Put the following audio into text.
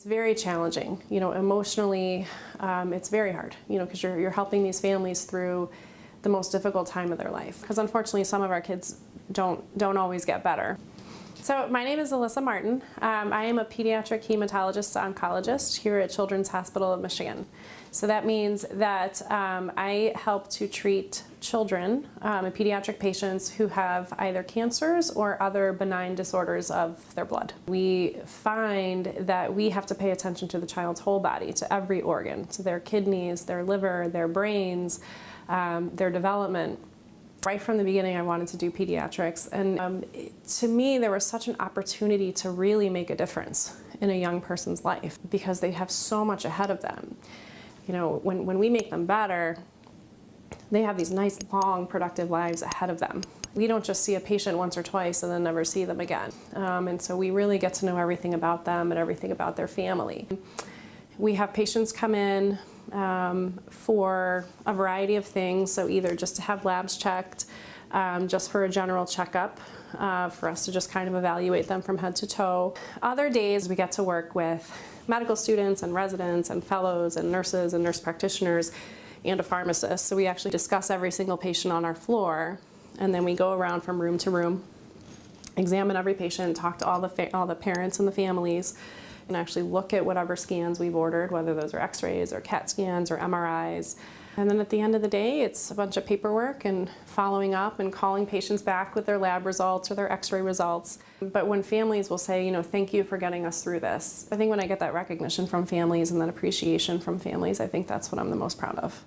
It's very challenging, emotionally, it's very hard, because you're helping these families through the most difficult time of their life. Because unfortunately, some of our kids don't always get better. So my name is Alissa Martin. I am a pediatric hematologist oncologist here at Children's Hospital of Michigan. So that means that I help to treat children and pediatric patients who have either cancers or other benign disorders of their blood. We find that we have to pay attention to the child's whole body, to every organ, to their kidneys, their liver, their brains, their development. Right from the beginning, I wanted to do pediatrics, and to me, there was such an opportunity to really make a difference in a young person's life because they have so much ahead of them. When we make them better, they have these nice, long, productive lives ahead of them. We don't just see a patient once or twice and then never see them again. And so we really get to know everything about them and everything about their family. We have patients come in for a variety of things, so either just to have labs checked, just for a general checkup, for us to just kind of evaluate them from head to toe. Other days we get to work with medical students and residents and fellows and nurses and nurse practitioners and a pharmacist. So we actually discuss every single patient on our floor, and then we go around from room to room, examine every patient, talk to all the parents and the families, and actually look at whatever scans we've ordered, whether those are x-rays or CAT scans or MRIs. And then at the end of the day, it's a bunch of paperwork and following up and calling patients back with their lab results or their x-ray results. But when families will say, thank you for getting us through this, I think when I get that recognition from families and that appreciation from families, I think that's what I'm the most proud of.